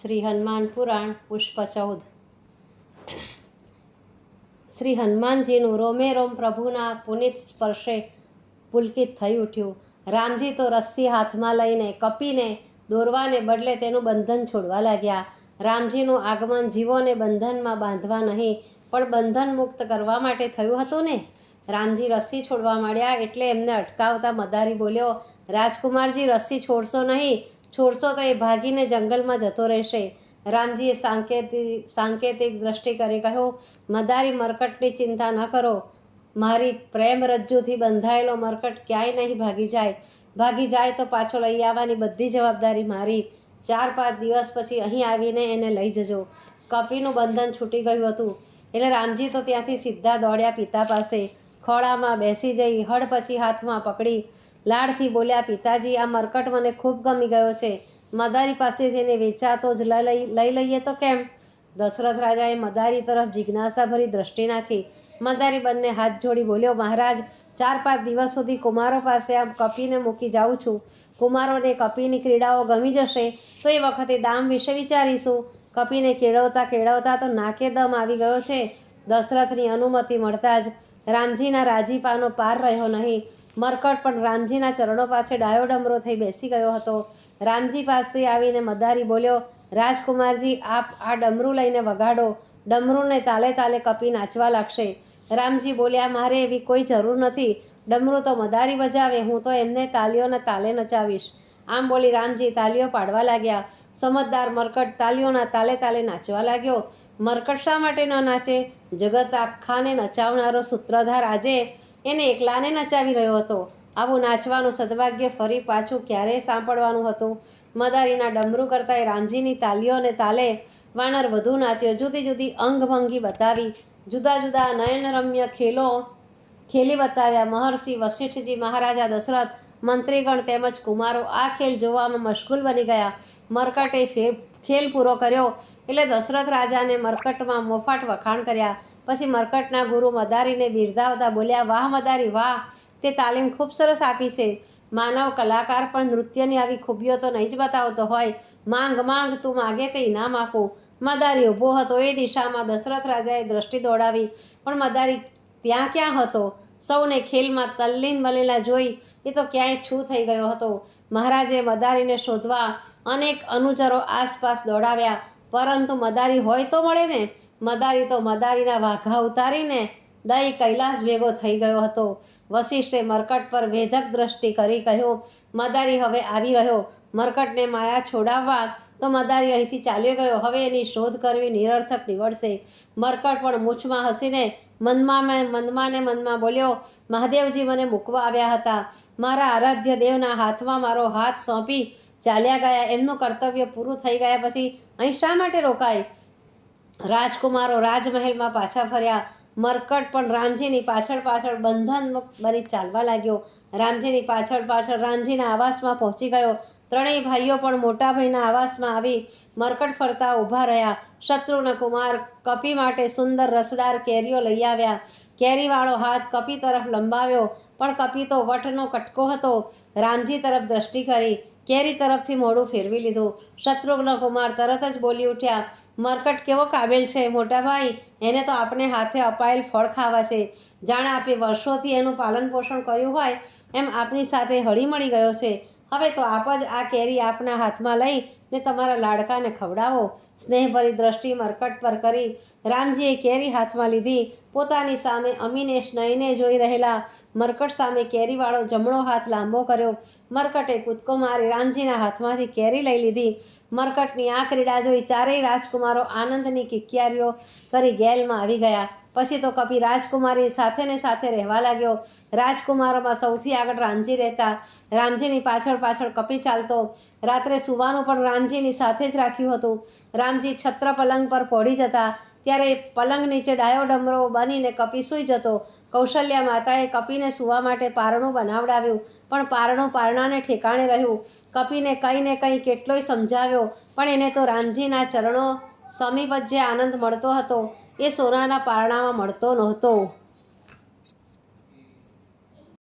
શ્રી હનુમાન પુરાણ પુષ્પ 14। શ્રી હનુમાનજીનું રોમે રોમ પ્રભુના પુનિત સ્પર્શે પુલકિત થઈ ઉઠ્યું। રામજી તો રસ્સી હાથમાં લઈને કપીને દોરવાને બદલે તેનું બંધન છોડવા લાગ્યા। રામજીનું આગમન જીવોને બંધનમાં બાંધવા નહીં પણ બંધન મુક્ત કરવા માટે થયું હતું ને। રામજી રસ્સી છોડવા માંડ્યા એટલે એમને અટકાવતા મદારી બોલ્યો, રાજકુમારજી રસ્સી છોડશો નહીં, છોડશો તો એ ભાગીને જંગલમાં જતો રહેશે। રામજીએ સાંકેતિક દ્રષ્ટિ કરી કહ્યું, મદારી મરકટની ચિંતા ન કરો, મારી પ્રેમ રજ્જુથી બંધાયેલો મરકટ ક્યાંય નહીં ભાગી જાય તો પાછો લઈ આવવાની બધી જવાબદારી મારી। 4-5 દિવસ પછી અહીં આવીને એને લઈ જજો। કપીનું બંધન છૂટી ગયું હતું એટલે રામજી તો ત્યાંથી સીધા દોડ્યા પિતા પાસે। ખોળામાં બેસી જઈ હળ પછી હાથમાં પકડી લાડથી બોલ્યા, પિતાજી, આ મરકટ મને ખૂબ ગમી ગયો છે, મદારી પાસેથી એને વેચાતો જ લઈ લઈએ તો કેમ? દશરથ રાજાએ મદારી તરફ જિજ્ઞાસાભરી દ્રષ્ટિ નાખી। મદારી બંને હાથ જોડી બોલ્યો, મહારાજ, 4-5 દિવસ સુધી કુમારો પાસે આ કપીને મૂકી જાઉં છું। કુમારોને કપીની ક્રીડાઓ ગમી જશે તો એ વખતે દામ વિશે વિચારીશું। કપીને કેળવતા તો નાકે દમ આવી ગયો છે। દશરથની અનુમતિ મળતા જ રામજીના રાજીપાનો પાર રહ્યો નહીં। મરકટ પણ રામજીના ચરણો પાસે ડાયો ડમરો થઈ બેસી ગયો હતો। રામજી પાસે આવીને મદારી બોલ્યો, રાજકુમારજી, આપ આ ડમરું લઈને વગાડો, ડમરૂને તાલે તાલે કપી નાચવા લાગશે। રામજી બોલ્યા, મારે એવી કોઈ જરૂર નથી, ડમરું તો મદારી બજાવે, હું તો એમને તાલીઓના તાલે નચાવીશ। આમ બોલી રામજી તાલીઓ પાડવા લાગ્યા। સમજદાર મરકટ તાલીઓના તાલે તાલે નાચવા લાગ્યો। મરકટ શા માટે ન નાચે? જગત આખાને નચાવનારો સૂત્રધાર આજે એને એકલાને નચાવી રહ્યો હતો। આવું નાચવાનું સદભાગ્ય ફરી પાછું ક્યારેય સાંપડવાનું હતું? મદારીના ડમરું કરતાંય રામજીની તાલીઓને તાલે વાનર વધુ નાચ્યો। જુદી જુદી અંગભંગી બતાવી, જુદા જુદા નયનરમ્ય ખેલી બતાવ્યા। મહર્ષિ વશિષ્ઠજી, મહારાજા દશરથ, મંત્રીગણ તેમજ કુમારો આ ખેલ જોવામાં મશગુલ બની ગયા। મરકટે ખેલ પૂરો કર્યો એટલે દશરથ રાજાને મરકટમાં મોફાટ વખાણ કર્યા। પછી મરકટના ગુરુ મદારીને બિરદાવતા બોલ્યા, વાહ મદારી વાહ, તે તાલીમ ખૂબ સરસ આપી છે। માનવ કલાકાર પણ નૃત્યની આવી ખૂબીઓ તો નહીં જ બતાવતો હોય। માંગ તું માગે તે ઇનામ આપું। મદારી ઊભો હતો એ દિશામાં દશરથ રાજાએ દ્રષ્ટિ દોડાવી પણ મદારી ત્યાં ક્યાં હતો? સૌને ખેલમાં તલ્લીન બનેલા જોઈ એ તો ક્યાંય છૂ થઈ ગયો હતો। મહારાજે મદારીને શોધવા અનેક અનુચરો આસપાસ દોડાવ્યા, પરંતુ મદારી હોય તો મળે ને। મદારી તો મદારીના વાઘા ઉતારીને દઈ કૈલાસ ભેગો થઈ ગયો હતો। વશિષ્ઠે મરકટ પર વેધક દ્રષ્ટિ કરી કહ્યું, મદારી હવે આવી રહ્યો। મરકટને માયા છોડાવવા તો મદારી અહીંથી ચાલ્યો ગયો, હવે એની શોધ કરવી નિરર્થક નીવડશે। મરકટ પણ મૂછમાં હસીને મનમાં બોલ્યો, મહાદેવજી મને મૂકવા આવ્યા હતા, મારા આરાધ્ય દેવના હાથમાં મારો હાથ સોંપી ચાલ્યા ગયા, એમનું કર્તવ્ય પૂરું થઈ ગયા પછી અહીં શા માટે રોકાય? રાજકુમારો રાજમહેલમાં પાછા ફર્યા। મરકટ પણ રામજીની પાછળ બંધન મુક્ત બની ચાલવા લાગ્યો। રામજીની પાછળ રામજીના આવાસમાં પહોંચી ગયો। ત્રણેય ભાઈઓ પણ મોટા ભાઈના આવાસમાં આવી મરકટ ફરતા ઊભા રહ્યા। શત્રુઘ્ન કુમાર કપી માટે સુંદર રસદાર કેરીઓ લઈ આવ્યા। કેરીવાળો હાથ કપી તરફ લંબાવ્યો પણ કપી તો વટનો કટકો હતો। રામજી તરફ દ્રષ્ટિ કરી, કેરી તરફથી મોઢું ફેરવી લીધું। શત્રુઘ્ન કુમાર તરત જ બોલી ઉઠ્યા, મરકટ કેવો કાબેલ છે મોટા ભાઈ, એને તો આપણે હાથે અપાયેલ ફળ ખાવા છે। જાણે આપે વર્ષોથી એનું પાલન પોષણ કર્યું હોય એમ આપની સાથે હળી મળી ગયો છે। હવે તો આપ જ આ કેરી આપના હાથમાં લઈને તમારા લાડકાને ખવડાવો। સ્નેહભરી દ્રષ્ટિ મરકટ પર કરી રામજીએ કેરી હાથમાં લીધી। પોતાની સામે અમીનેશ નયને જોઈ રહેલા મરકટ સામે કેરીવાળો જમણો હાથ લાંબો કર્યો। મરકટે કૂદકો મારી રામજીના હાથમાંથી કેરી લઈ લીધી। મરકટની આ ક્રીડા જોઈ ચારેય રાજકુમારો આનંદની કિક્યારીઓ કરી ગેલમાં આવી ગયા। પછી તો કપી રાજકુમારી સાથે રહેવા લાગ્યો। રાજકુમારોમાં સૌથી આગળ રામજી રહેતા, રામજીની પાછળ કપી ચાલતો। રાત્રે સૂવાનું પણ રામજીની સાથે જ રાખ્યું હતું। રામજી છત્ર પલંગ પર પડી જતા ત્યારે પલંગ નીચે ડાયો ડમરો બનીને કપી સૂઈ જતો। કૌશલ્યા માતાએ કપીને સૂવા માટે પારણું બનાવડાવ્યું પણ પારણું પારણાને ઠેકાણે રહ્યું। કપીને કંઈ ને કંઈ કેટલોય સમજાવ્યો પણ એને તો રામજીના ચરણો સમીપ જ જે આનંદ મળતો હતો એ સોનાના પારણામાં મળતો નહોતો।